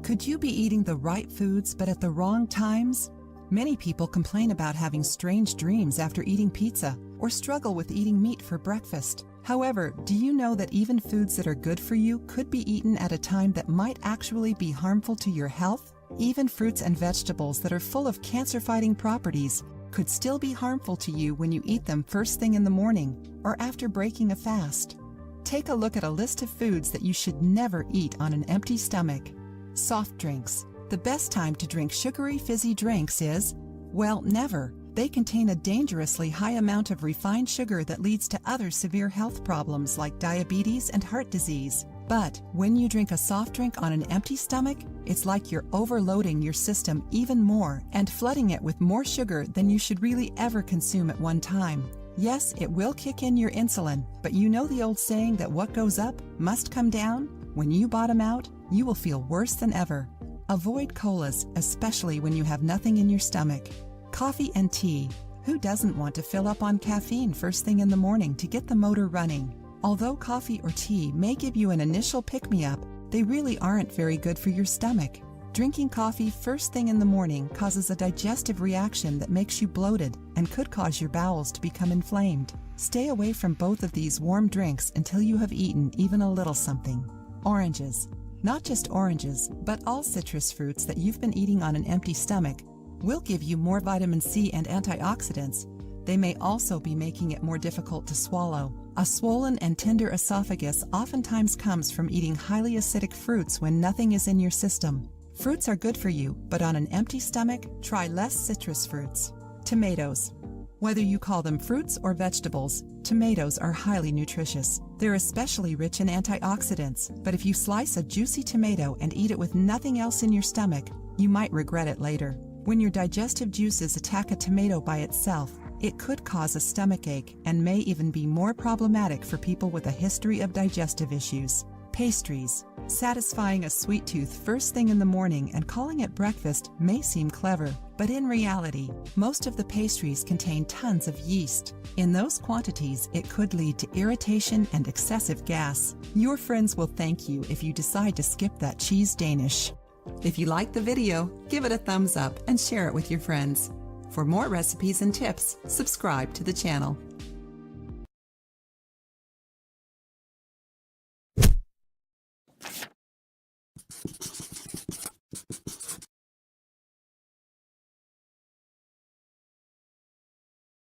Could you be eating the right foods but at the wrong times? Many people complain about having strange dreams after eating pizza or struggle with eating meat for breakfast. However, do you know that even foods that are good for you could be eaten at a time that might actually be harmful to your health? Even fruits and vegetables that are full of cancer-fighting properties could still be harmful to you when you eat them first thing in the morning or after breaking a fast. Take a look at a list of foods that you should never eat on an empty stomach. Soft drinks. The best time to drink sugary, fizzy drinks is, well, never. They contain a dangerously high amount of refined sugar that leads to other severe health problems like diabetes and heart disease. But when you drink a soft drink on an empty stomach, it's like you're overloading your system even more and flooding it with more sugar than you should really ever consume at one time. Yes, it will kick in your insulin, but you know the old saying that what goes up must come down? When you bottom out, you will feel worse than ever. Avoid colas, especially when you have nothing in your stomach. Coffee and tea. Who doesn't want to fill up on caffeine first thing in the morning to get the motor running? Although coffee or tea may give you an initial pick-me-up, they really aren't very good for your stomach. Drinking coffee first thing in the morning causes a digestive reaction that makes you bloated and could cause your bowels to become inflamed. Stay away from both of these warm drinks until you have eaten even a little something. Oranges. Not just oranges, but all citrus fruits that you've been eating on an empty stomach will give you more vitamin C and antioxidants. They may also be making it more difficult to swallow. A swollen and tender esophagus oftentimes comes from eating highly acidic fruits when nothing is in your system. Fruits are good for you, but on an empty stomach, try less citrus fruits. Tomatoes. Whether you call them fruits or vegetables, tomatoes are highly nutritious. They're especially rich in antioxidants, but if you slice a juicy tomato and eat it with nothing else in your stomach, you might regret it later. When your digestive juices attack a tomato by itself, it could cause a stomachache and may even be more problematic for people with a history of digestive issues. Pastries. Satisfying a sweet tooth first thing in the morning and calling it breakfast may seem clever, but in reality, most of the pastries contain tons of yeast. In those quantities, it could lead to irritation and excessive gas. Your friends will thank you if you decide to skip that cheese Danish. If you liked the video, give it a thumbs up and share it with your friends. For more recipes and tips, subscribe to the channel.